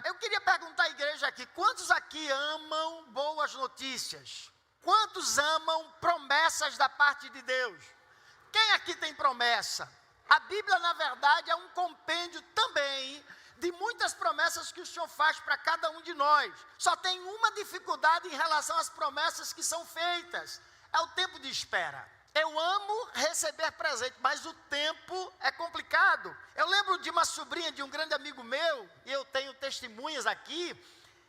Eu queria perguntar à igreja aqui, quantos aqui amam boas notícias? Quantos amam promessas da parte de Deus? Quem aqui tem promessa? A Bíblia, na verdade, é um compêndio também de muitas promessas que o Senhor faz para cada um de nós. Só tem uma dificuldade em relação às promessas que são feitas: é o tempo de espera. Eu amo receber presente, mas o tempo é complicado. Eu lembro de uma sobrinha de um grande amigo meu, e eu tenho testemunhas aqui.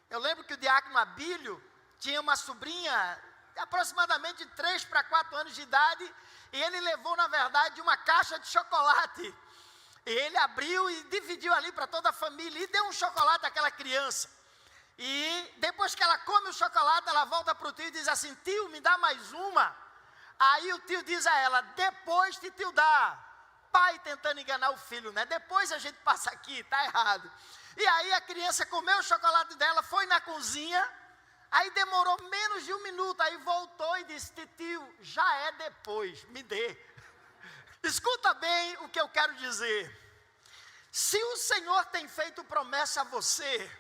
Eu lembro que o diácono Abílio tinha uma sobrinha de aproximadamente 3 para 4 anos de idade, e ele levou, na verdade, uma caixa de chocolate. E ele abriu e dividiu ali para toda a família, e deu um chocolate àquela criança. E depois que ela come o chocolate, ela volta para o tio e diz assim: tio, me dá mais uma. Aí o tio diz a ela: depois de tio dá. Pai tentando enganar o filho, né? Depois a gente passa aqui, tá errado. E aí a criança comeu o chocolate dela, foi na cozinha, aí demorou menos de 1 minuto, aí voltou e disse: tio, já é depois, me dê. Escuta bem o que eu quero dizer. Se o Senhor tem feito promessa a você,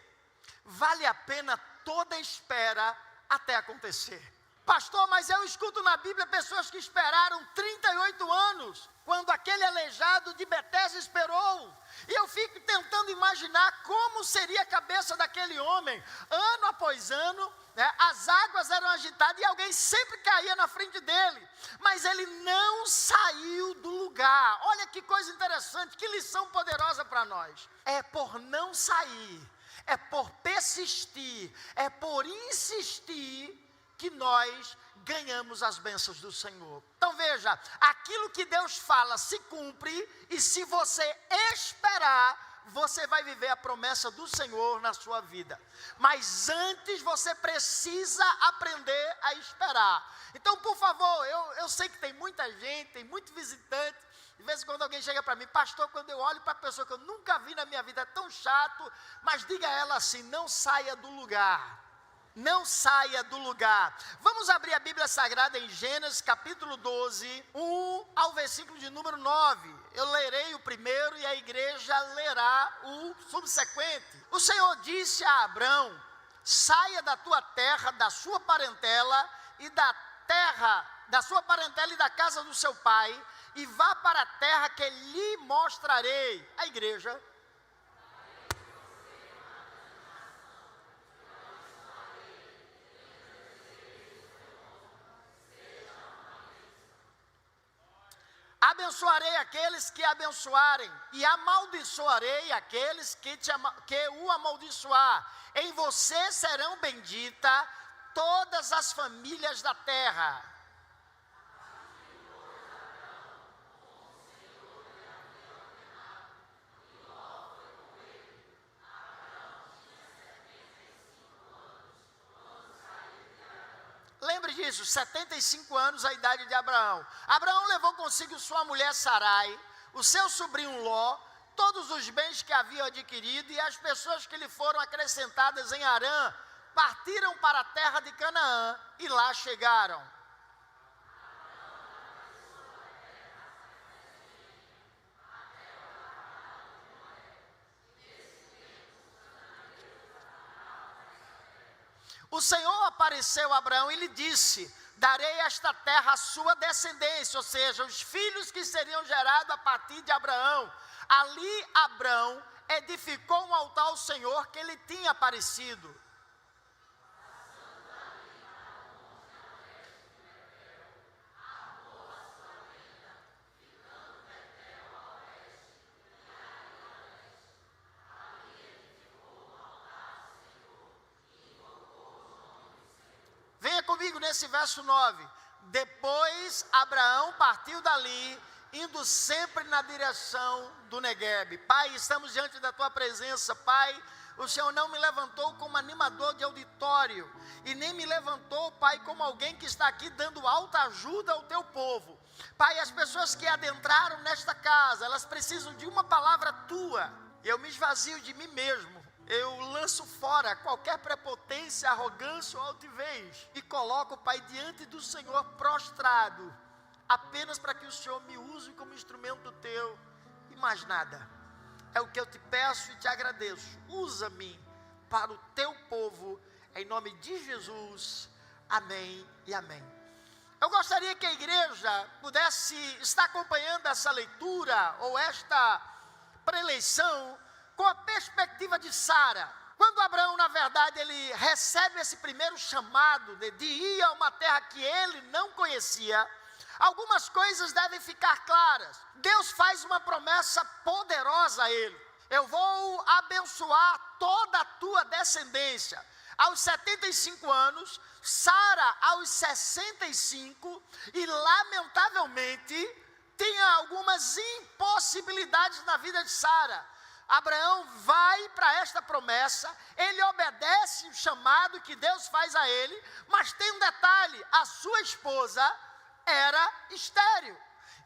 vale a pena toda espera até acontecer. Pastor, mas eu escuto na Bíblia pessoas que esperaram 38 anos, quando aquele aleijado de Betesda esperou. E eu fico tentando imaginar como seria a cabeça daquele homem. Ano após ano, né, as águas eram agitadas e alguém sempre caía na frente dele. Mas ele não saiu do lugar. Olha que coisa interessante, que lição poderosa para nós. É por não sair, é por persistir, é por insistir que nós ganhamos as bênçãos do Senhor. Então veja, aquilo que Deus fala se cumpre, e se você esperar, você vai viver a promessa do Senhor na sua vida. Mas antes você precisa aprender a esperar. Então, por favor, eu sei que tem muita gente, tem muito visitante. De vez em quando alguém chega para mim: pastor, quando eu olho para a pessoa que eu nunca vi na minha vida, é tão chato. Mas diga a ela assim: não saia do lugar. Não saia do lugar. Vamos abrir a Bíblia Sagrada em Gênesis capítulo 12, 1 ao versículo de número 9. Eu lerei o primeiro e a igreja lerá o subsequente. O Senhor disse a Abrão: saia da tua terra, da sua parentela e da terra, da sua parentela e da casa do seu pai, e vá para a terra que lhe mostrarei. A igreja. Abençoarei aqueles que abençoarem, e amaldiçoarei aqueles que o amaldiçoar. Em você serão benditas todas as famílias da terra. Lembre disso, 75 anos a idade de Abraão. Abraão levou consigo sua mulher Sarai, o seu sobrinho Ló, todos os bens que haviam adquirido, e as pessoas que lhe foram acrescentadas em Harã partiram para a terra de Canaã e lá chegaram. O Senhor apareceu a Abraão e lhe disse: darei esta terra à sua descendência, ou seja, os filhos que seriam gerados a partir de Abraão. Ali Abraão edificou um altar ao Senhor que lhe tinha aparecido. Venha comigo nesse verso 9. Depois Abraão partiu dali, indo sempre na direção do Neguebe. Pai, estamos diante da tua presença. Pai, o Senhor não me levantou como animador de auditório, e nem me levantou, Pai, como alguém que está aqui dando alta ajuda ao teu povo. Pai, as pessoas que adentraram nesta casa, elas precisam de uma palavra tua. Eu me esvazio de mim mesmo. Eu lanço fora qualquer prepotência, arrogância ou altivez, e coloco, Pai, diante do Senhor prostrado, apenas para que o Senhor me use como instrumento teu, e mais nada. É o que eu te peço e te agradeço. Usa-me para o teu povo, em nome de Jesus. Amém e amém. Eu gostaria que a igreja pudesse estar acompanhando essa leitura, ou esta preleição, com a perspectiva de Sara. Quando Abraão, na verdade, ele recebe esse primeiro chamado de ir a uma terra que ele não conhecia, algumas coisas devem ficar claras. Deus faz uma promessa poderosa a ele: eu vou abençoar toda a tua descendência. Aos 75 anos, Sara aos 65, e lamentavelmente tinha algumas impossibilidades na vida de Sara. Abraão vai para esta promessa, ele obedece o chamado que Deus faz a ele, mas tem um detalhe: a sua esposa era estéril.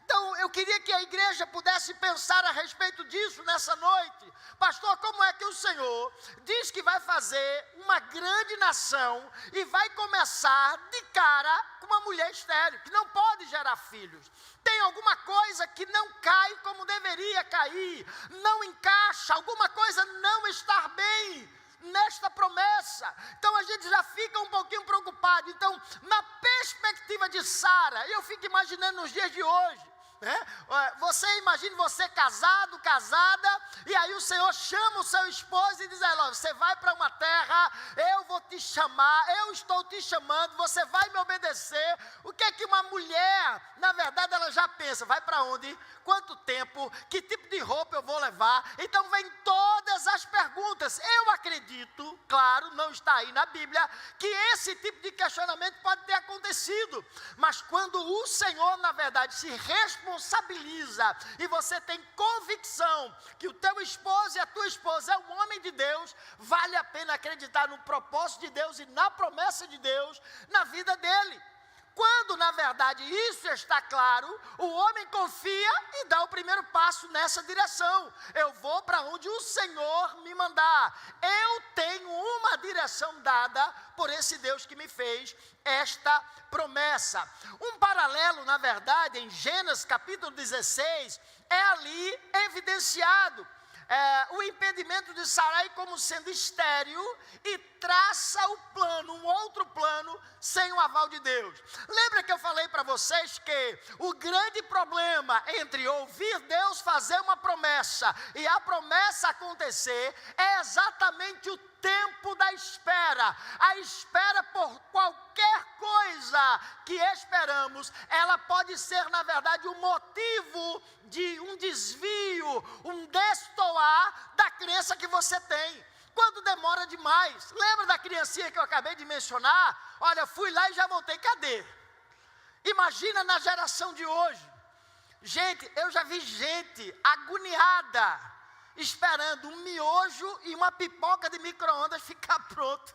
Então eu queria que a igreja pudesse pensar a respeito disso nessa noite. Pastor, como é que o Senhor diz que vai fazer uma grande nação e vai começar de cara com uma mulher estéril, que não pode gerar filhos? Tem alguma coisa que não cai como deveria cair, não encaixa, alguma coisa não está bem nesta promessa. Então a gente já fica um pouquinho preocupado. Então, na perspectiva de Sara, eu fico imaginando nos dias de hoje, você imagine você casado, casada, e aí o Senhor chama o seu esposo e diz: você vai para uma terra, eu vou te chamar, eu estou te chamando, você vai me obedecer. O que é que uma mulher, na verdade, ela já pensa: vai para onde? Quanto tempo? Que tipo de roupa eu vou levar? Então vem todas as perguntas. Eu acredito, claro, não está aí na Bíblia, que esse tipo de questionamento pode ter acontecido, mas quando o Senhor, na verdade, se responsabiliza e você tem convicção que o teu esposo e a tua esposa é um homem de Deus, vale a pena acreditar no propósito de Deus e na promessa de Deus na vida dele. Quando, na verdade, isso está claro, o homem confia e dá o primeiro passo nessa direção. Eu vou para onde o Senhor me mandar. Eu tenho uma direção dada por esse Deus que me fez esta promessa. Um paralelo, na verdade, em Gênesis capítulo 16, é ali evidenciado. O impedimento de Sarai como sendo estéril, e traça o plano, um outro plano, sem o aval de Deus. Lembra que eu falei para vocês que o grande problema entre ouvir Deus fazer uma promessa e a promessa acontecer é exatamente o tempo da espera. A espera por qualquer coisa que esperamos, ela pode ser, na verdade, um motivo de um desvio, um destoar da crença que você tem. Quando demora demais. Lembra da criancinha que eu acabei de mencionar? Olha, fui lá e já voltei. Cadê? Imagina na geração de hoje. Gente, eu já vi gente agoniada, esperando um miojo e uma pipoca de micro-ondas ficar pronto.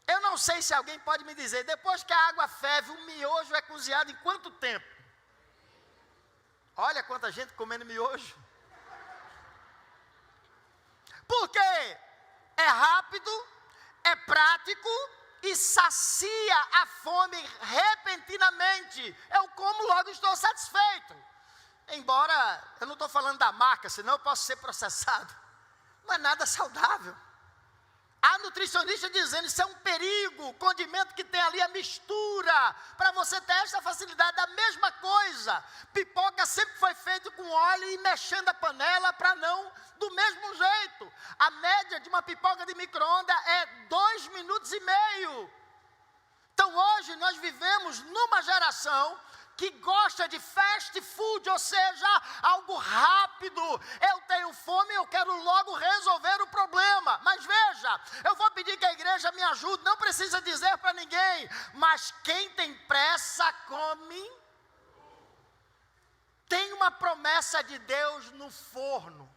Eu não sei se alguém pode me dizer, depois que a água ferve, o miojo é cozinhado em quanto tempo? Olha quanta gente comendo miojo. Porque é rápido, é prático e sacia a fome repentinamente. Eu como, logo estou satisfeito. Embora, eu não estou falando da marca, senão eu posso ser processado. Não é nada saudável. Há nutricionista dizendo, isso é um perigo, o condimento que tem ali a mistura, para você ter essa facilidade. A mesma coisa, pipoca sempre foi feito com óleo e mexendo a panela para não, do mesmo jeito. A média de uma pipoca de micro-ondas é 2 minutos e meio. Então hoje nós vivemos numa geração que gosta de fast food, ou seja, algo rápido. Eu tenho fome, eu quero logo resolver o problema. Mas veja, eu vou pedir que a igreja me ajude, não precisa dizer para ninguém, mas quem tem pressa come. Tem uma promessa de Deus no forno,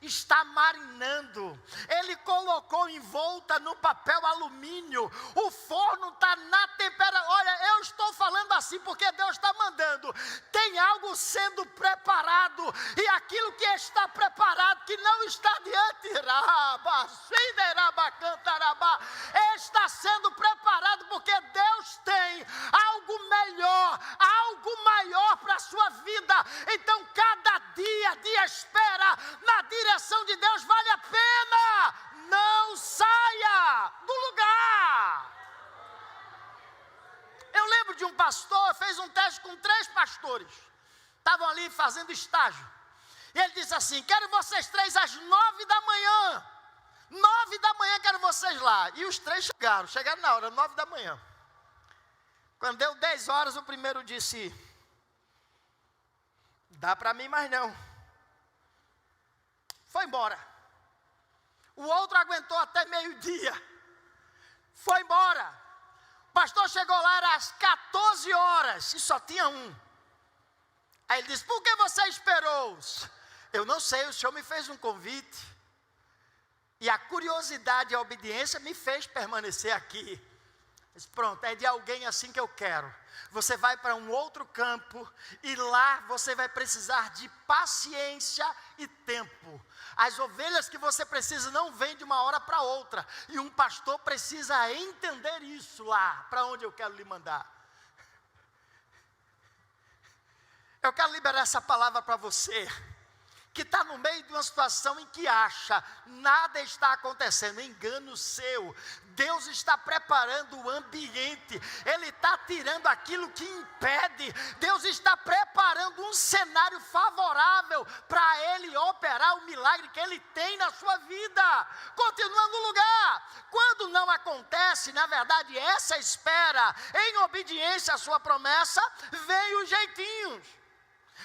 está marinando, ele colocou envolta no papel alumínio, o forno está na temperatura. Olha, eu estou falando assim porque Deus está mandando, tem algo sendo preparado, e aquilo que está preparado, que não está diante, está sendo preparado, porque Deus tem algo melhor, algo maior para a sua vida. Então cada dia a dia espera na direção de Deus vale a pena. Não saia do lugar. Eu lembro de um pastor, fez um teste com 3 pastores. Estavam ali fazendo estágio. E ele disse assim: quero vocês 3 às 9 da manhã. 9 da manhã quero vocês lá. E os 3 chegaram na hora, 9 da manhã. Quando deu 10 horas, o primeiro disse: dá para mim, mas não. Foi embora. O outro aguentou até meio-dia. Foi embora. O pastor chegou lá, era às 14 horas, e só tinha um. Aí ele disse: por que você esperou? Eu não sei, o senhor me fez um convite. E a curiosidade e a obediência me fez permanecer aqui. Mas pronto, é de alguém assim que eu quero. Você vai para um outro campo e lá você vai precisar de paciência e tempo. As ovelhas que você precisa não vêm de uma hora para outra. E um pastor precisa entender isso lá, para onde eu quero lhe mandar. Eu quero liberar essa palavra para você, que está no meio de uma situação em que acha, nada está acontecendo, engano seu. Deus está preparando o ambiente, Ele está tirando aquilo que impede, Deus está preparando um cenário favorável para Ele operar o milagre que Ele tem na sua vida. Continua no lugar. Quando não acontece, na verdade, essa espera em obediência à sua promessa, vem os jeitinhos.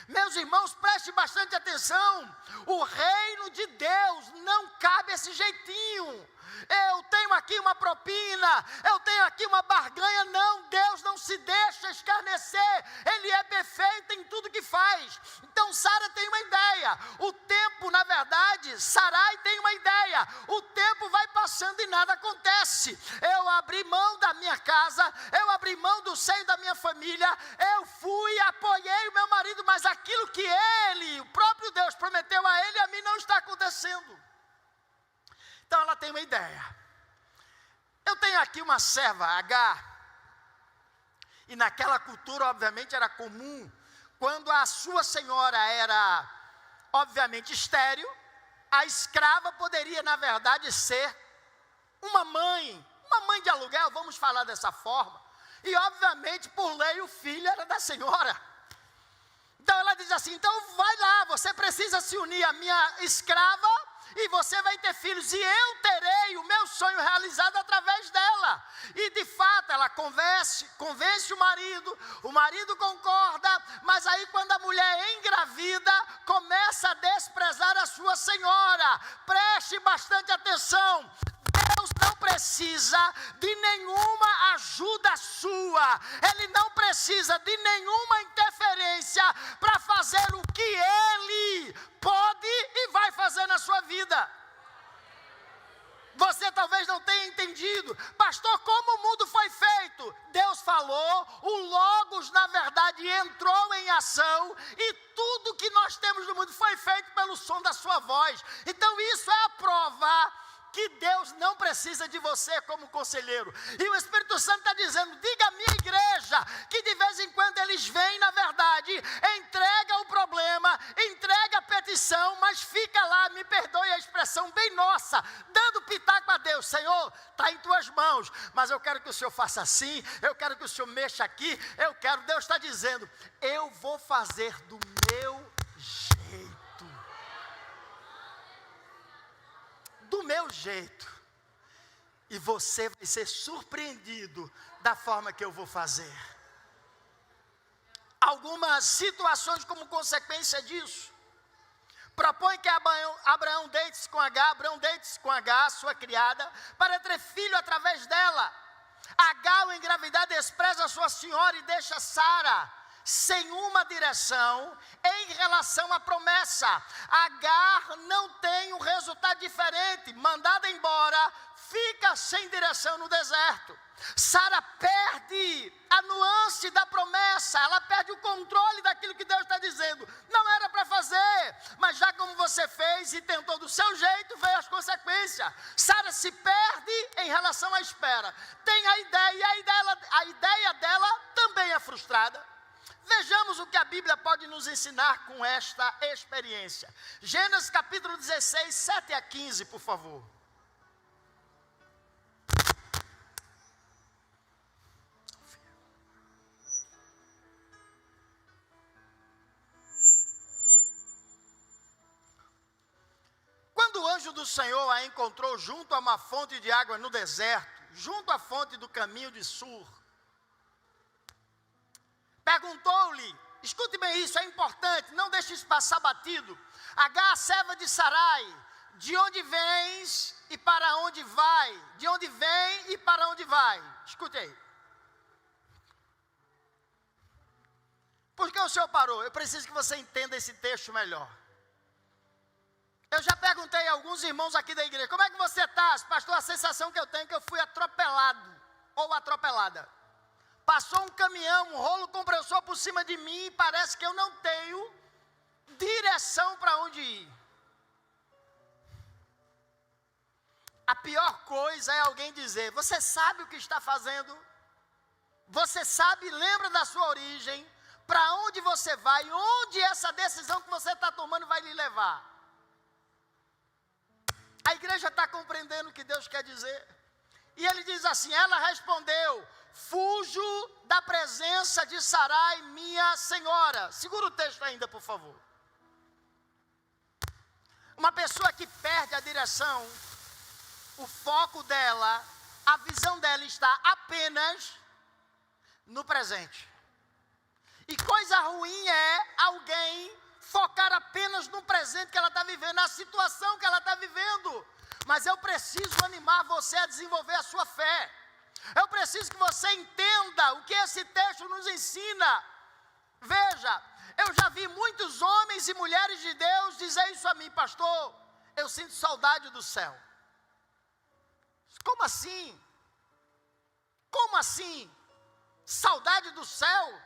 Meus irmãos, preste bastante atenção. O reino de Deus não cabe esse jeitinho. Eu tenho aqui uma propina, eu tenho aqui uma barganha. Não, Deus não se deixa escarnecer. Ele é perfeito em tudo que faz. Então Sara tem uma ideia. O tempo, na verdade, Sarai tem uma ideia. O tempo vai passando e nada acontece. Eu abri mão da minha casa, eu abri mão do seio da minha família, eu fui, apoiei o meu marido, mas aquilo que ele, o próprio Deus, prometeu a ele, a mim não está acontecendo. Então ela tem uma ideia. Eu tenho aqui uma serva, Agar, e naquela cultura, obviamente, era comum, quando a sua senhora era, obviamente, estéril, a escrava poderia, na verdade, ser uma mãe de aluguel, vamos falar dessa forma, e, obviamente, por lei, o filho era da senhora. Então ela diz assim: então vai lá, você precisa se unir à minha escrava, e você vai ter filhos, e eu terei o meu sonho realizado através dela. E de fato ela convence o marido concorda, mas aí quando a mulher é engravida, começa a desprezar a sua senhora. Preste bastante atenção. Deus não precisa de nenhuma ajuda sua, Ele não precisa de nenhuma interferência para fazer o que Ele pode e vai fazer na sua vida. Você talvez não tenha entendido: pastor, como o mundo foi feito? Deus falou, o Logos na verdade entrou em ação, e tudo que nós temos no mundo foi feito pelo som da sua voz. Então isso é a prova que Deus não precisa de você como conselheiro. E o Espírito Santo está dizendo: diga à minha igreja que de vez em quando eles vêm, na verdade, entrega o problema, entrega a petição, mas fica lá, me perdoe a expressão bem nossa, dando pitaco a Deus: Senhor, está em tuas mãos, mas eu quero que o Senhor faça assim, eu quero que o Senhor mexa aqui, Deus está dizendo: eu vou fazer do meu jeito. Do meu jeito, e você vai ser surpreendido da forma que eu vou fazer. Algumas situações como consequência disso, propõe que Abraão deite-se com Agar, sua criada, para ter filho através dela. Agar, ao engravidar, despreza a sua senhora e deixa Sara sem uma direção em relação à promessa. Agar não tem um resultado diferente, mandada embora, fica sem direção no deserto. Sara perde a nuance da promessa, ela perde o controle daquilo que Deus está dizendo. Não era para fazer, mas já como você fez e tentou do seu jeito, veio as consequências. Sara se perde em relação à espera. Tem a ideia, e a ideia dela também é frustrada. Vejamos o que a Bíblia pode nos ensinar com esta experiência. Gênesis capítulo 16, 7 a 15, por favor. Quando o anjo do Senhor a encontrou junto a uma fonte de água no deserto, junto à fonte do caminho de Sur, perguntou-lhe, escute bem isso, é importante, não deixe isso passar batido. Agar, serva de Sarai, de onde vens e para onde vai? De onde vem e para onde vai? Escute aí. Por que o Senhor parou? Eu preciso que você entenda esse texto melhor. Eu já perguntei a alguns irmãos aqui da igreja, como é que você está? Pastor, a sensação que eu tenho é que eu fui atropelado ou atropelada. Passou um caminhão, um rolo compressor por cima de mim e parece que eu não tenho direção para onde ir. A pior coisa é alguém dizer, você sabe o que está fazendo? Você sabe, lembra da sua origem, para onde você vai, onde essa decisão que você está tomando vai lhe levar? A igreja está compreendendo o que Deus quer dizer. E ele diz assim, ela respondeu, fujo da presença de Sarai, minha senhora. Segura o texto ainda, por favor. Uma pessoa que perde a direção, o foco dela, a visão dela está apenas no presente. E coisa ruim é alguém focar apenas no presente que ela está vivendo, na situação que ela está vivendo. Mas eu preciso animar você a desenvolver a sua fé. Eu preciso que você entenda o que esse texto nos ensina. Veja, eu já vi muitos homens e mulheres de Deus dizer isso a mim, pastor, eu sinto saudade do céu. Como assim? Como assim? Saudade do céu?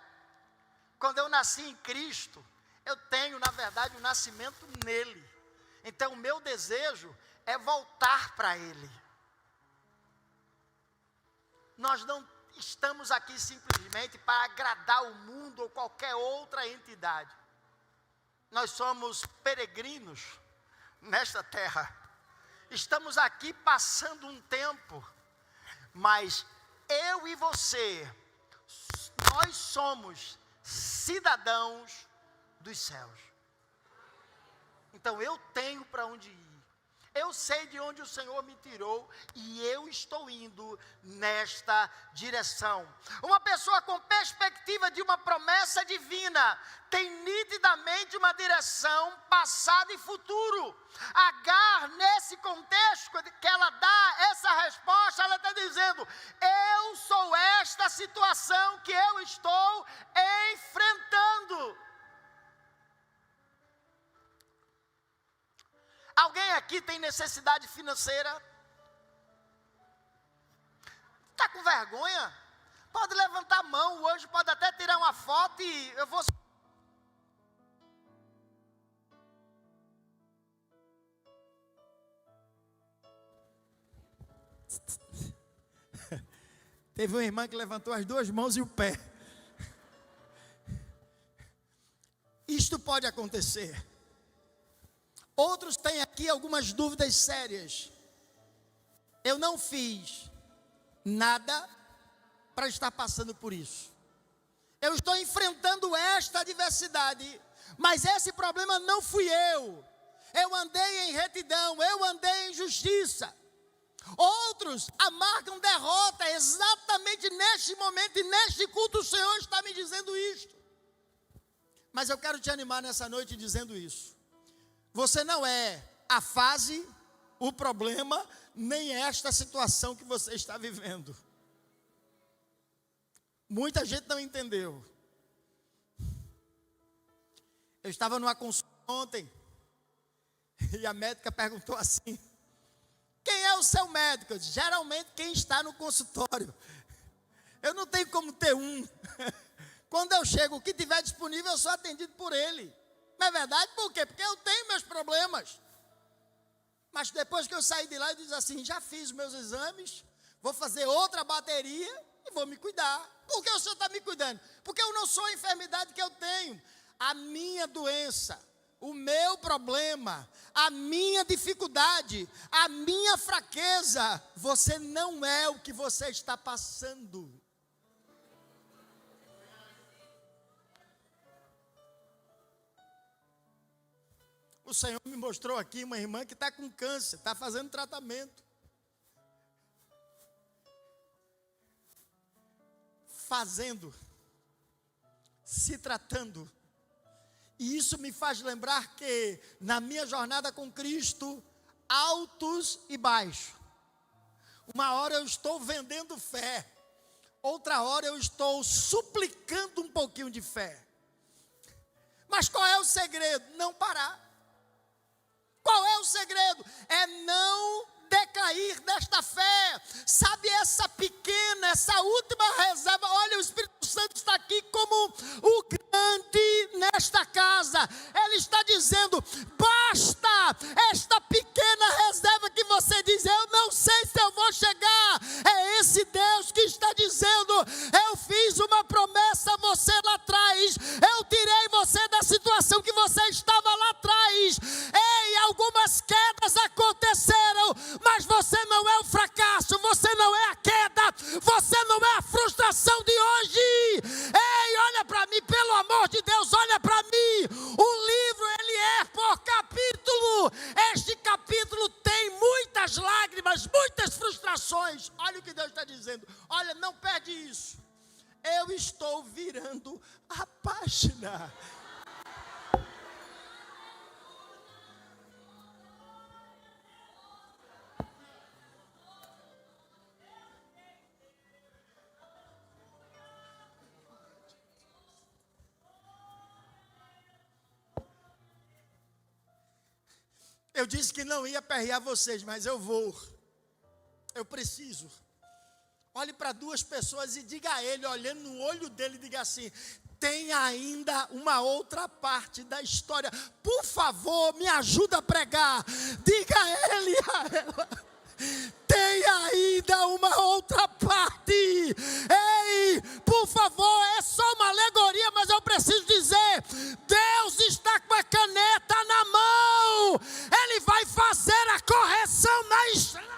Quando eu nasci em Cristo, eu tenho, na verdade, o nascimento nele. Então, o meu desejo é voltar para Ele. Nós não estamos aqui simplesmente para agradar o mundo ou qualquer outra entidade. Nós somos peregrinos nesta terra. Estamos aqui passando um tempo, mas eu e você, nós somos cidadãos dos céus. Então eu tenho para onde ir. Eu sei de onde o Senhor me tirou e eu estou indo nesta direção. Uma pessoa com perspectiva de uma promessa divina tem nitidamente uma direção passado e futuro. Agar, nesse contexto que ela dá essa resposta, ela está dizendo, eu sou esta situação que eu estou enfrentando. Alguém aqui tem necessidade financeira? Está com vergonha? Pode levantar a mão, o anjo pode até tirar uma foto e eu vou... Teve uma irmã que levantou as duas mãos e o pé. Isto pode acontecer. Outros têm aqui algumas dúvidas sérias. Eu não fiz nada para estar passando por isso. Eu estou enfrentando esta adversidade, mas esse problema não fui eu. Eu andei em retidão, eu andei em justiça. Outros amargam derrota exatamente neste momento e neste culto o Senhor está me dizendo isto. Mas eu quero te animar nessa noite dizendo isso. Você não é a fase, o problema, nem esta situação que você está vivendo. Muita gente não entendeu. Eu estava numa consulta ontem e a médica perguntou assim, quem é o seu médico? Eu disse, geralmente quem está no consultório. Eu não tenho como ter um. Quando eu chego, o que tiver disponível, eu sou atendido por ele. Não é verdade? Por quê? Porque eu tenho meus problemas. Mas depois que eu saí de lá, eu disse assim, já fiz meus exames, vou fazer outra bateria e vou me cuidar. Por que o Senhor está me cuidando? Porque eu não sou a enfermidade que eu tenho. A minha doença, o meu problema, a minha dificuldade, a minha fraqueza, você não é o que você está passando. O Senhor me mostrou aqui uma irmã que está com câncer, está fazendo tratamento. Se tratando. E isso me faz lembrar que na minha jornada com Cristo, altos e baixos. Uma hora eu estou vendendo fé, outra hora eu estou suplicando um pouquinho de fé. Mas qual é o segredo? Não parar. Qual é o segredo? É não decair desta fé. Sabe, essa pequena, essa última reserva. Olha, o Espírito Santo está aqui como o grande nesta casa. Ele está dizendo, basta esta pequena reserva que você diz, eu não sei se eu vou chegar. É esse Deus que está dizendo, eu fiz uma promessa a você lá atrás, eu tirei você da situação que você estava lá atrás. Ei, algumas quedas aconteceram, mas você não é o fracasso, você não é a queda, você não é a frustração de hoje. Ei, olha para mim, pelo amor de Deus, olha para mim. O livro, ele é por capítulo. Este capítulo tem muitas lágrimas, muitas frustrações. Olha o que Deus está dizendo. Olha, não perde isso. Eu estou virando a página. Eu disse que não ia aperrear vocês, mas eu vou. Eu preciso. Olhe para duas pessoas e diga a ele, olhando no olho dele, diga assim, tem ainda uma outra parte da história. Por favor, me ajuda a pregar. Diga a ele e a ela. Tem ainda uma outra parte. Ei, por favor, é só uma alegoria, mas eu preciso dizer, Deus está com a caneta na mão. Ele vai fazer a correção na estrada.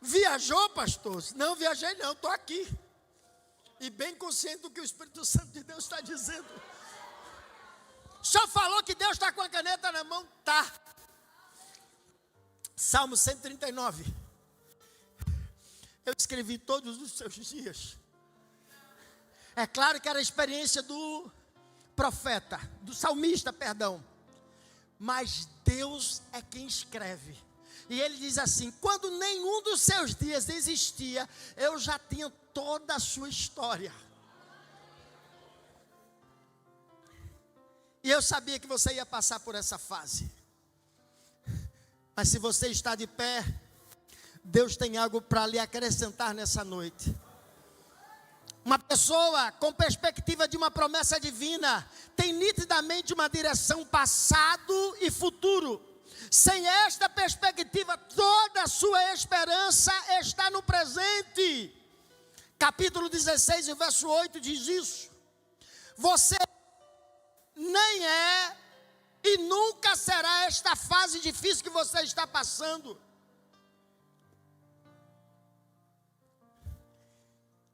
Viajou, pastor? Não viajei não, estou aqui. E bem consciente do que o Espírito Santo de Deus está dizendo. Só falou que Deus está com a caneta na mão? Tá. Salmo 139. Eu escrevi todos os seus dias. É claro que era a experiência do profeta, do salmista, perdão. Mas Deus é quem escreve. E ele diz assim, quando nenhum dos seus dias existia, eu já tinha toda a sua história. E eu sabia que você ia passar por essa fase. Mas se você está de pé, Deus tem algo para lhe acrescentar nessa noite. Uma pessoa com perspectiva de uma promessa divina tem nitidamente uma direção passado e futuro. Sem esta perspectiva, toda a sua esperança está no presente. Capítulo 16, o verso 8 diz isso. Você nem é e nunca será esta fase difícil que você está passando.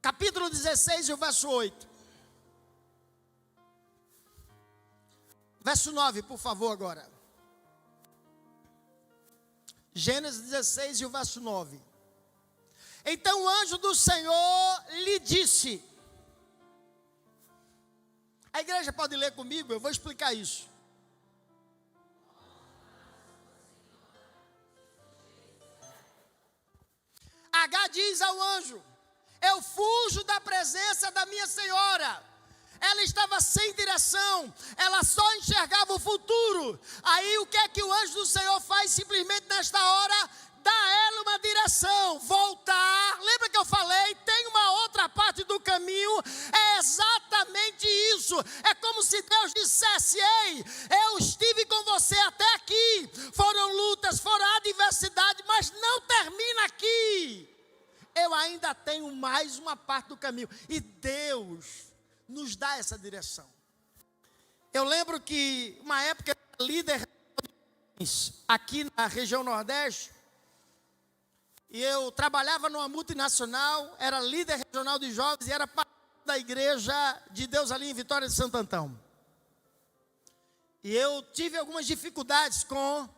Capítulo 16, o verso 8. Verso 9, por favor, agora. Gênesis 16 e o verso 9. Então o anjo do Senhor lhe disse. A igreja pode ler comigo? Eu vou explicar isso. H diz ao anjo, eu fujo da presença da minha senhora. Ela estava sem direção, ela só enxergava o futuro. Aí o que é que o anjo do Senhor faz simplesmente nesta hora? Dá a ela uma direção, voltar. Lembra que eu falei? Tem uma outra parte do caminho caminho, é exatamente isso. É como se Deus dissesse: ei, eu estive com você até aqui, foram lutas, foram adversidade, mas não termina aqui. Eu ainda tenho mais uma parte do caminho. E Deus nos dá essa direção. Eu lembro que uma época eu era líder aqui na região Nordeste, e eu trabalhava numa multinacional, era líder regional de jovens e era pastor da igreja de Deus ali em Vitória de Santo Antão. E eu tive algumas dificuldades com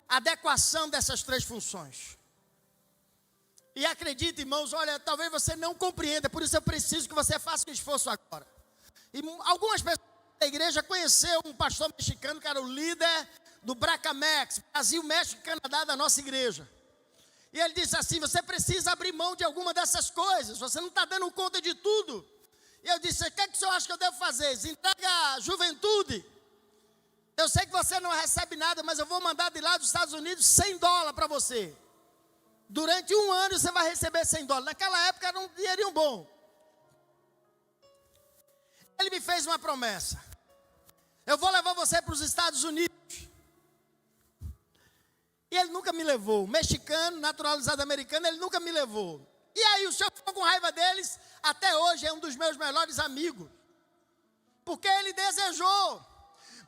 a adequação dessas três funções. E acredite, irmãos, olha, talvez você não compreenda, por isso eu preciso que você faça um esforço agora. E algumas pessoas da igreja conheceram um pastor mexicano que era o líder do Bracamex, Brasil, México e Canadá, da nossa igreja. E ele disse assim: você precisa abrir mão de alguma dessas coisas, você não está dando conta de tudo. E eu disse: o que é que o senhor acha que eu devo fazer? Entrega a juventude. Eu sei que você não recebe nada, mas eu vou mandar de lá dos Estados Unidos $100 para você. Durante 1 ano você vai receber $100. Naquela época era um dinheirinho bom. Ele me fez uma promessa: eu vou levar você para os Estados Unidos. E ele nunca me levou. Mexicano, naturalizado americano, ele nunca me levou. E aí o senhor ficou com raiva deles? Até hoje é um dos meus melhores amigos. Porque ele desejou.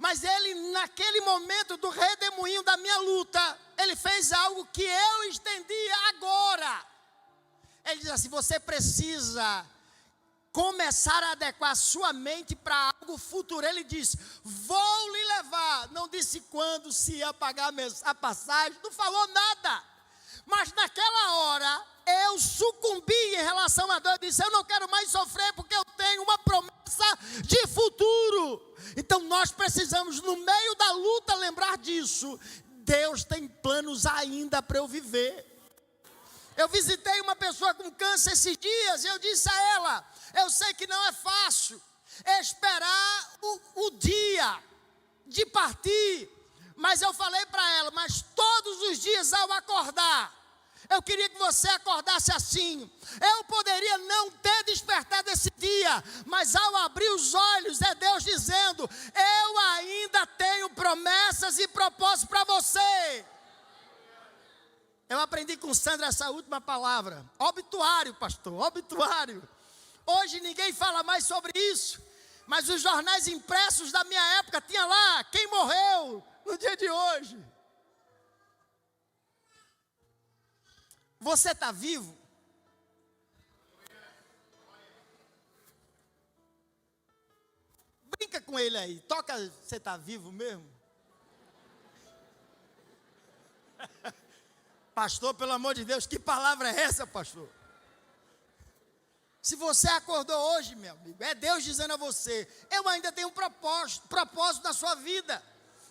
Mas ele, naquele momento do redemoinho da minha luta, ele fez algo que eu estendi agora. Ele diz assim: você precisa começar a adequar a sua mente para algo futuro. Ele disse: vou lhe levar. Não disse quando, se ia pagar a passagem, não falou nada. Mas naquela hora, eu sucumbi em relação a Deus. Eu disse: eu não quero mais sofrer, porque eu tenho uma promessa de futuro. Então nós precisamos, no meio da luta, lembrar disso. Deus tem planos ainda para eu viver. Eu visitei uma pessoa com câncer esses dias e eu disse a ela: eu sei que não é fácil esperar o dia de partir, mas eu falei para ela: mas todos os dias ao acordar, eu queria que você acordasse assim. Eu poderia não ter despertado esse dia, mas ao abrir os olhos é Deus dizendo: eu ainda tenho promessas e propósitos para você. Eu aprendi com Sandra essa última palavra: obituário, pastor, obituário. Hoje ninguém fala mais sobre isso, mas os jornais impressos da minha época tinha lá quem morreu no dia de hoje. Você está vivo? Brinca com ele aí, toca, você está vivo mesmo? Pastor, pelo amor de Deus, que palavra é essa, pastor? Se você acordou hoje, meu amigo, é Deus dizendo a você: eu ainda tenho um propósito na sua vida.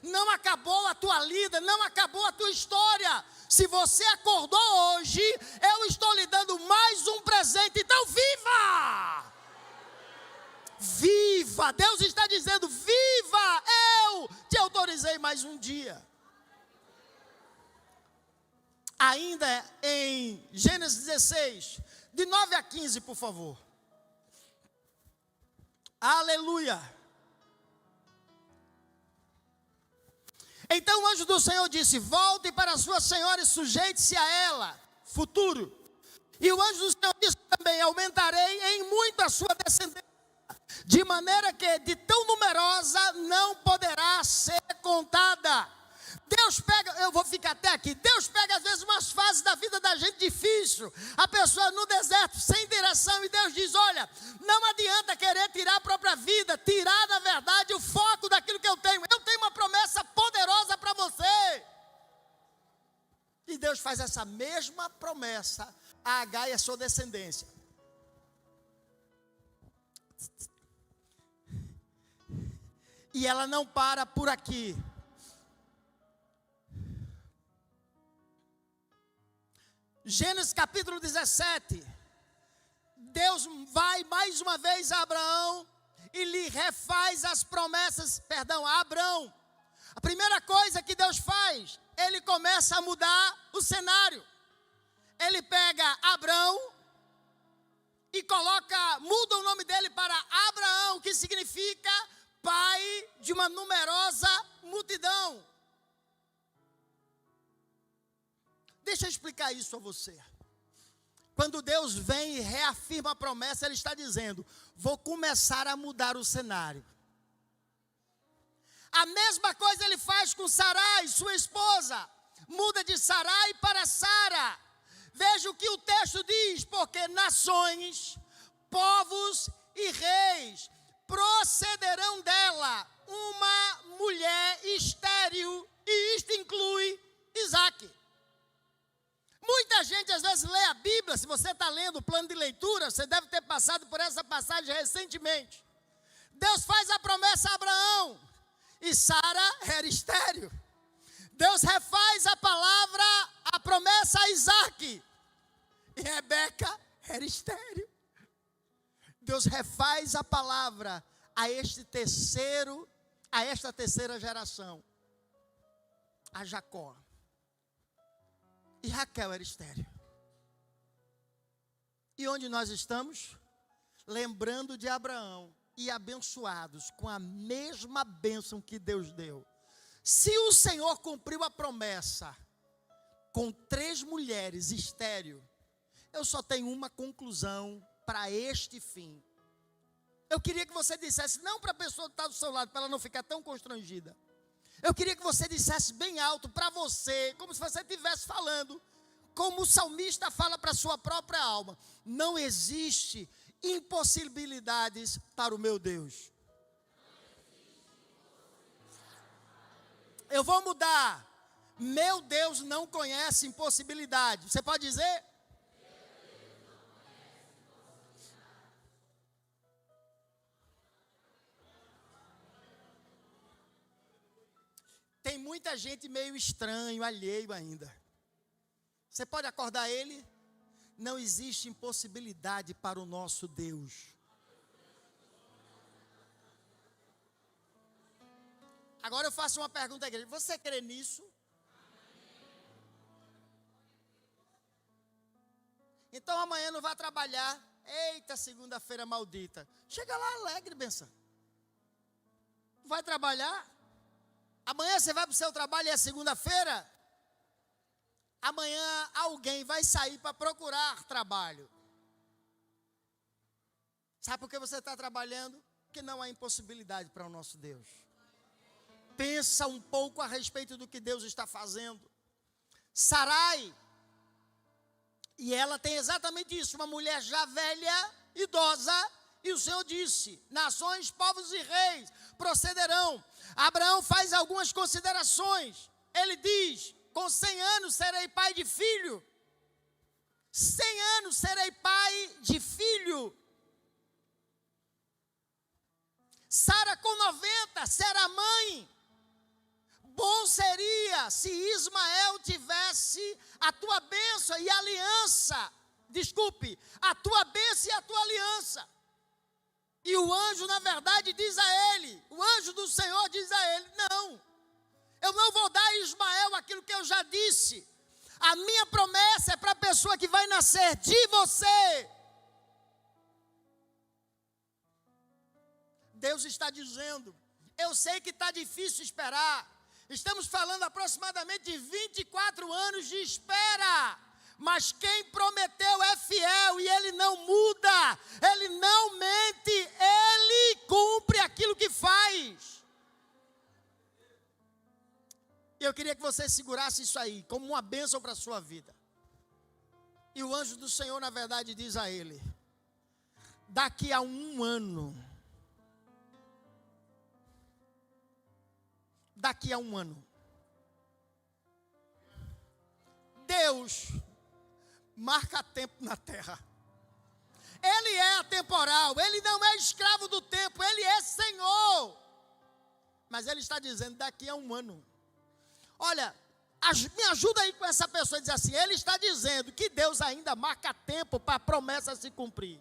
Não acabou a tua lida, não acabou a tua história. Se você acordou hoje, eu estou lhe dando mais um presente. Então viva! Viva! Deus está dizendo: viva! Eu te autorizei mais um dia. Ainda em Gênesis 16, de 9 a 15, por favor. Aleluia. Então o anjo do Senhor disse: volte para a sua senhora e sujeite-se a ela. Futuro. E o anjo do Senhor disse também: aumentarei em muito a sua descendência, de maneira que de tão numerosa não poderá ser contada. Deus pega, eu vou ficar até aqui. Deus pega às vezes umas fases da vida da gente difícil, a pessoa no deserto, sem direção, e Deus diz: olha, não adianta querer tirar a própria vida, tirar na verdade o foco daquilo que eu tenho. Eu tenho uma promessa poderosa para você. E Deus faz essa mesma promessa a Agar e a sua descendência. E ela não para por aqui. Gênesis capítulo 17, Deus vai mais uma vez a Abraão e lhe refaz as promessas, a Abrão. A primeira coisa que Deus faz, ele começa a mudar o cenário. Ele pega Abrão e muda o nome dele para Abraão, que significa pai de uma numerosa multidão. Deixa eu explicar isso a você. Quando Deus vem e reafirma a promessa, Ele está dizendo: vou começar a mudar o cenário. A mesma coisa Ele faz com Sarai, sua esposa. Muda de Sarai para Sara. Veja o que o texto diz: porque nações, povos e reis procederão dela uma mulher estéril, e isto inclui Isaque. Muita gente às vezes lê a Bíblia. Se você está lendo o plano de leitura, você deve ter passado por essa passagem recentemente. Deus faz a promessa a Abraão, e Sara era estéril. Deus refaz a promessa a Isaque, e Rebeca era estéril. Deus refaz a palavra a esta terceira geração, a Jacó. E Raquel era estéril. E onde nós estamos? Lembrando de Abraão e abençoados com a mesma bênção que Deus deu. Se o Senhor cumpriu a promessa com 3 mulheres estéril, eu só tenho uma conclusão para este fim. Eu queria que você dissesse, não para a pessoa que está do seu lado, para ela não ficar tão constrangida. Eu queria que você dissesse bem alto para você, como se você estivesse falando, como o salmista fala para a sua própria alma: não existe impossibilidades para o meu Deus. Eu vou mudar. Meu Deus não conhece impossibilidade. Você pode dizer? Tem muita gente meio estranho, alheio ainda. Você pode acordar ele? Não existe impossibilidade para o nosso Deus. Agora eu faço uma pergunta à igreja: você crê nisso? Então amanhã não vai trabalhar. Eita, segunda-feira maldita. Chega lá alegre, benção. Vai trabalhar? Amanhã você vai para o seu trabalho e é segunda-feira? Amanhã alguém vai sair para procurar trabalho. Sabe por que você está trabalhando? Porque não há impossibilidade para o nosso Deus. Pensa um pouco a respeito do que Deus está fazendo. Sarai, e ela tem exatamente isso, uma mulher já velha, idosa, e o Senhor disse: nações, povos e reis procederão. Abraão faz algumas considerações. Ele diz: com 100 anos serei pai de filho. 100 anos serei pai de filho. Sara com 90 será mãe. Bom seria se Ismael tivesse a tua bênção e aliança. Desculpe, a tua bênção e a tua aliança. E o anjo, na verdade, diz a ele, o anjo do Senhor diz a ele: não, eu não vou dar a Ismael aquilo que eu já disse. A minha promessa é para a pessoa que vai nascer de você. Deus está dizendo: eu sei que está difícil esperar. Estamos falando aproximadamente de 24 anos de espera. Mas quem prometeu é fiel e Ele não muda, Ele não mente, Ele cumpre aquilo que faz. Eu queria que você segurasse isso aí, como uma bênção para a sua vida. E o anjo do Senhor, na verdade, diz a ele: daqui a 1 ano, Deus marca tempo na terra. Ele é atemporal, Ele não é escravo do tempo, Ele é Senhor. Mas Ele está dizendo: daqui a 1 ano. Olha, me ajuda aí com essa pessoa e diz assim: Ele está dizendo que Deus ainda marca tempo para a promessa se cumprir.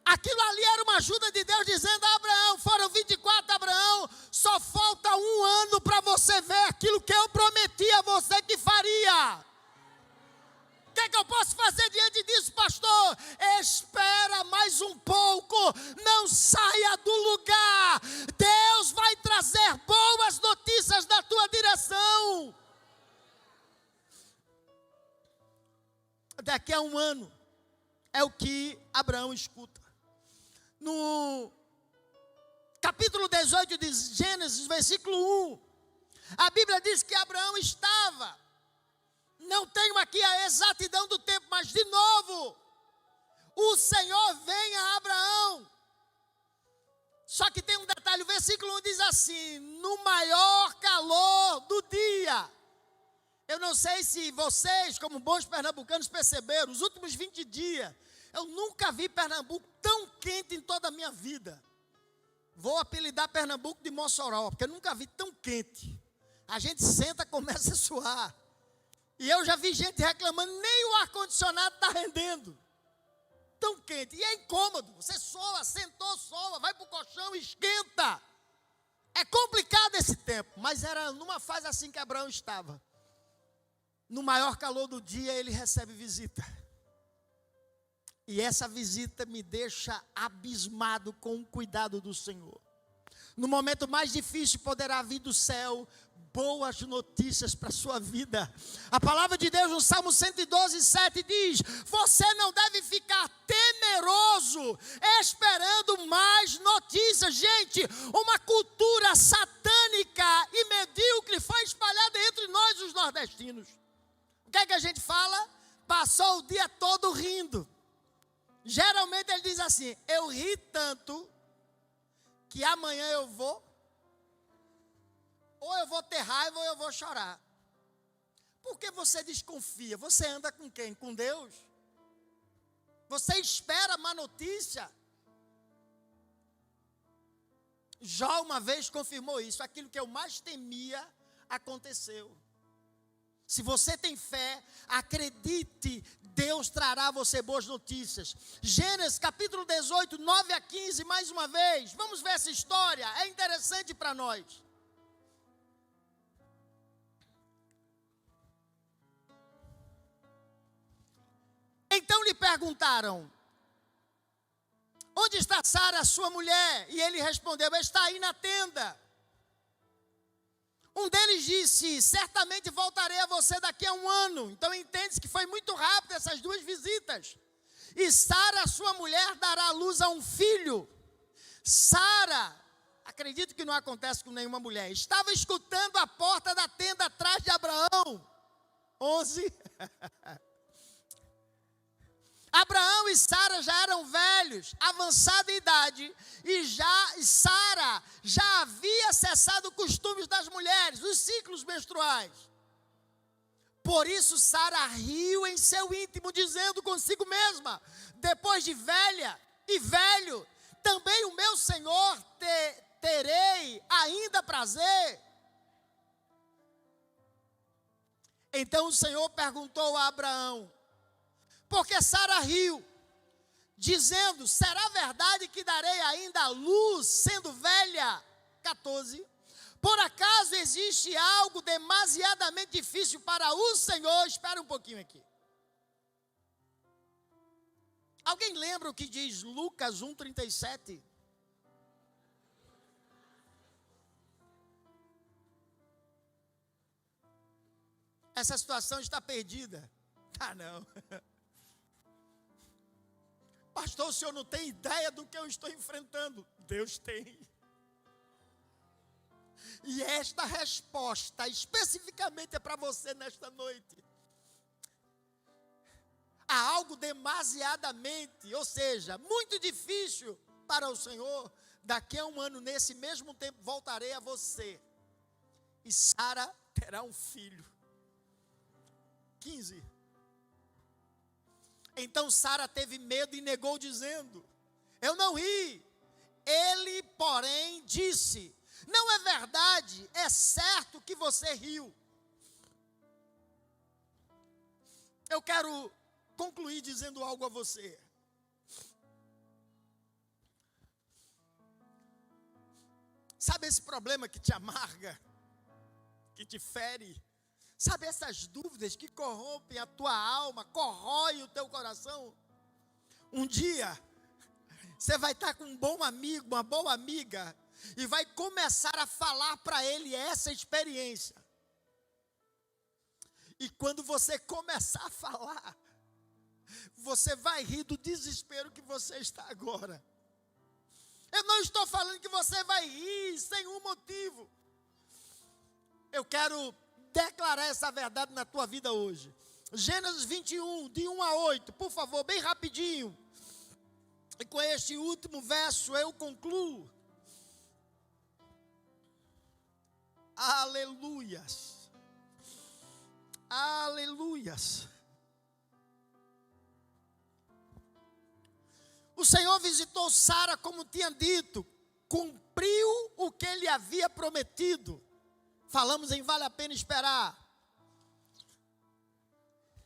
Aquilo ali era uma ajuda de Deus dizendo a Abraão: foram 24, Abraão, só falta 1 ano para você ver aquilo que eu prometi a você que faria. O que é que eu posso fazer diante disso, pastor? Espera não. Daqui a um ano, é o que Abraão escuta. No capítulo 18 de Gênesis, versículo 1, a Bíblia diz que Abraão estava, não tenho aqui a exatidão do tempo, mas de novo, o Senhor vem a Abraão. Só que tem um detalhe, o versículo 1 diz assim: no maior calor do dia. Eu não sei se vocês, como bons pernambucanos, perceberam, os últimos 20 dias, eu nunca vi Pernambuco tão quente em toda a minha vida. Vou apelidar Pernambuco de Mossoró, porque eu nunca vi tão quente. A gente senta, começa a suar. E eu já vi gente reclamando, nem o ar-condicionado está rendendo. Tão quente. E é incômodo. Você soa, sentou, soa, vai para o colchão, esquenta. É complicado esse tempo. Mas era numa fase assim que Abraão estava. No maior calor do dia, ele recebe visita. E essa visita me deixa abismado com o cuidado do Senhor. No momento mais difícil, poderá vir do céu boas notícias para a sua vida. A palavra de Deus no Salmo 112, 7 diz: você não deve ficar temeroso, esperando mais notícias. Gente, uma cultura satânica e medíocre foi espalhada entre nós, os nordestinos. O que é que a gente fala? Passou o dia todo rindo. Geralmente ele diz assim: eu ri tanto que amanhã eu vou, ou eu vou ter raiva ou eu vou chorar. Por que você desconfia? Você anda com quem? Com Deus? Você espera má notícia? Jó uma vez confirmou isso: aquilo que eu mais temia aconteceu. Se você tem fé, acredite, Deus trará a você boas notícias. Gênesis capítulo 18, 9 a 15, mais uma vez. Vamos ver essa história, é interessante para nós. Então lhe perguntaram: onde está Sara, sua mulher? E ele respondeu: está aí na tenda. Um deles disse: certamente voltarei a você daqui a um ano. Então entende-se que foi muito rápido essas duas visitas. E Sara, sua mulher, dará à luz a um filho. Sara, acredito que não acontece com nenhuma mulher, estava escutando a porta da tenda atrás de Abraão. 11. Abraão e Sara já eram velhos, avançada idade, e Sara já havia cessado costumes das mulheres, os ciclos menstruais. Por isso Sara riu em seu íntimo, dizendo consigo mesma: depois de velha e velho, também o meu Senhor terei ainda prazer. Então o Senhor perguntou a Abraão: porque Sara riu, dizendo: será verdade que darei ainda a luz, sendo velha? 14. Por acaso existe algo demasiadamente difícil para o Senhor? Espera um pouquinho aqui. Alguém lembra o que diz Lucas 1,37? Essa situação está perdida. Ah, não. Pastor, o senhor não tem ideia do que eu estou enfrentando. Deus tem. E esta resposta especificamente é para você nesta noite. Há algo demasiadamente, ou seja, muito difícil para o Senhor. Daqui a um ano, nesse mesmo tempo, voltarei a você. E Sara terá um filho. 15. Então Sara teve medo e negou, dizendo: eu não ri. Ele, porém, disse: não é verdade, é certo que você riu. Eu quero concluir dizendo algo a você. Sabe esse problema que te amarga, que te fere? Sabe essas dúvidas que corrompem a tua alma, corroem o teu coração? Um dia, você vai estar com um bom amigo, uma boa amiga, e vai começar a falar para ele essa experiência. E quando você começar a falar, você vai rir do desespero que você está agora. Eu não estou falando que você vai rir sem um motivo. Eu quero declarar essa verdade na tua vida hoje. Gênesis 21, de 1 a 8, por favor, bem rapidinho. E com este último verso eu concluo. Aleluias. Aleluias. O Senhor visitou Sara como tinha dito, cumpriu o que ele havia prometido. Falamos em vale a pena esperar.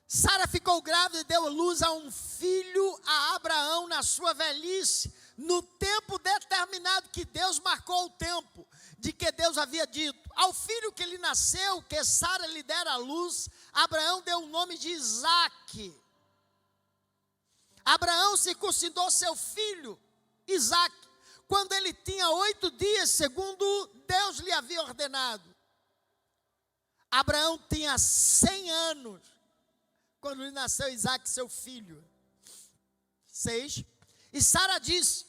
Sara ficou grávida e deu luz a um filho a Abraão na sua velhice, no tempo determinado que Deus marcou o tempo, de que Deus havia dito. Ao filho que lhe nasceu, que Sara lhe dera a luz, Abraão deu o nome de Isaque. Abraão circuncidou seu filho, Isaque, quando ele tinha 8 dias, segundo Deus lhe havia ordenado. Abraão tinha 100 anos, quando lhe nasceu Isaque, seu filho. 6. E Sara disse: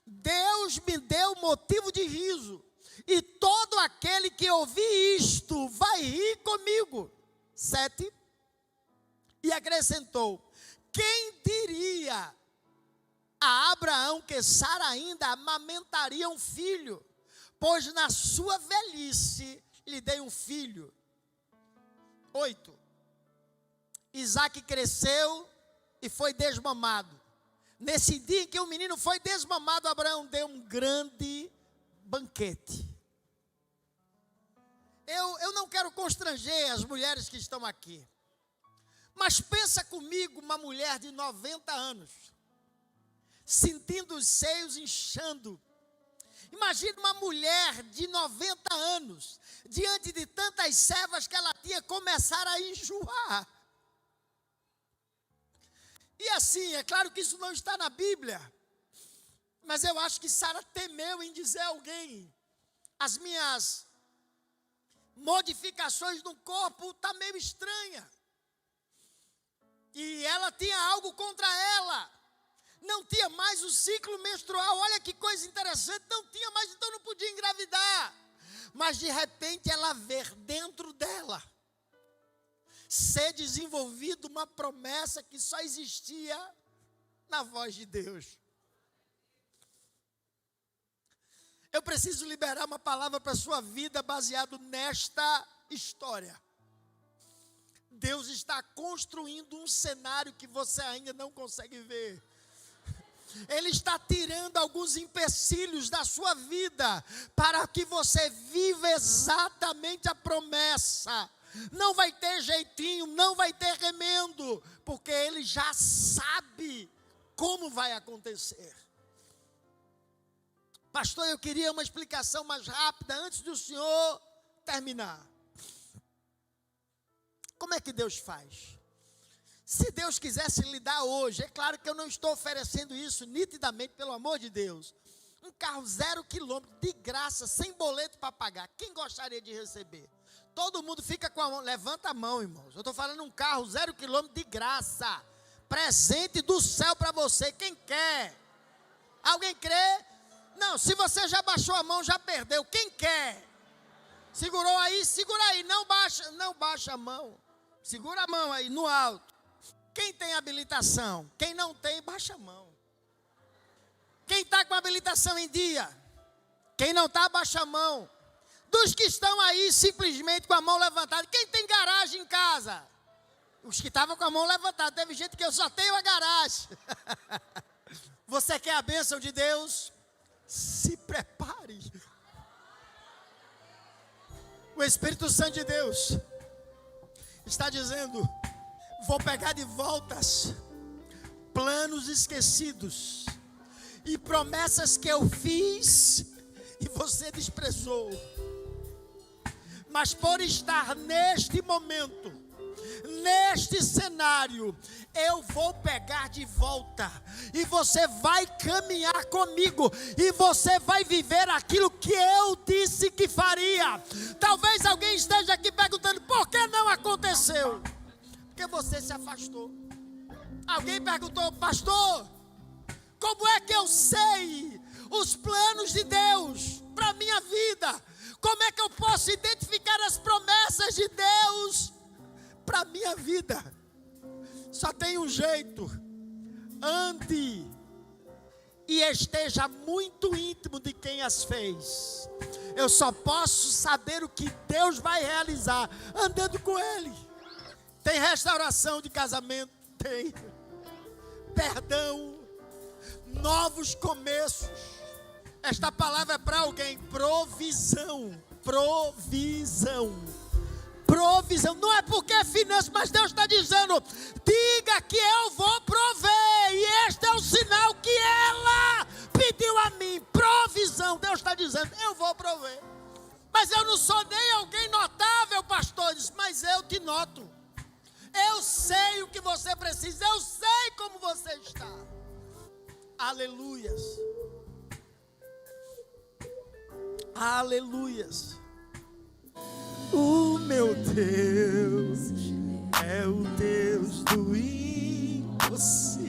Deus me deu motivo de riso, e todo aquele que ouvir isto vai rir comigo. 7. E acrescentou: quem diria a Abraão que Sara ainda amamentaria um filho, pois na sua velhice lhe dei um filho. 8. Isaque cresceu e foi desmamado. Nesse dia em que o menino foi desmamado, Abraão deu um grande banquete. Eu não quero constranger as mulheres que estão aqui, mas pensa comigo uma mulher de 90 anos, sentindo os seios inchando. Imagina uma mulher de 90 anos, diante de tantas servas que ela tinha, começar a enjoar. E assim, é claro que isso não está na Bíblia, mas eu acho que Sara temeu em dizer a alguém: as minhas modificações no corpo estão meio estranhas. E ela tinha algo contra ela. Não tinha mais o ciclo menstrual. Olha que coisa interessante. Não tinha mais, então não podia engravidar. Mas de repente ela vê dentro dela ser desenvolvida uma promessa que só existia na voz de Deus. Eu preciso liberar uma palavra para a sua vida baseado nesta história. Deus está construindo um cenário que você ainda não consegue ver. Ele está tirando alguns empecilhos da sua vida para que você viva exatamente a promessa. Não vai ter jeitinho, não vai ter remendo, porque Ele já sabe como vai acontecer. Pastor, eu queria uma explicação mais rápida antes do senhor terminar. Como é que Deus faz? Se Deus quisesse lhe dar hoje, é claro que eu não estou oferecendo isso nitidamente, pelo amor de Deus. Um carro 0 quilômetro, de graça, sem boleto para pagar. Quem gostaria de receber? Todo mundo fica com a mão, levanta a mão, irmãos. Eu estou falando um carro 0 quilômetro de graça. Presente do céu para você, quem quer? Alguém crê? Não, se você já baixou a mão, já perdeu. Quem quer? Segurou aí, segura aí, não baixa a mão. Segura a mão aí, no alto. Quem tem habilitação? Quem não tem, baixa a mão. Quem está com habilitação em dia? Quem não está, baixa a mão. Dos que estão aí simplesmente com a mão levantada. Quem tem garagem em casa? Os que estavam com a mão levantada. Teve gente que eu só tenho a garagem. Você quer a bênção de Deus? Se prepare. O Espírito Santo de Deus está dizendo: vou pegar de voltas planos esquecidos e promessas que eu fiz e você desprezou. Mas por estar neste momento, neste cenário, eu vou pegar de volta e você vai caminhar comigo e você vai viver aquilo que eu disse que faria. Talvez alguém esteja aqui perguntando: por que não aconteceu? Porque você se afastou. Alguém perguntou: pastor, como é que eu sei os planos de Deus para a minha vida? Como é que eu posso identificar as promessas de Deus para a minha vida? Só tem um jeito: ande e esteja muito íntimo de quem as fez. Eu só posso saber o que Deus vai realizar andando com Ele. Tem restauração de casamento? Tem. Perdão, novos começos. Esta palavra é para alguém: provisão, provisão, provisão. Não é porque é finanças, mas Deus está dizendo: diga que eu vou prover, e este é o sinal que ela pediu a mim. Provisão. Deus está dizendo: eu vou prover. Mas eu não sou nem alguém notável, pastor. Mas eu te noto. Eu sei o que você precisa, eu sei como você está. Aleluias. Aleluias. O meu Deus é o Deus do impossível.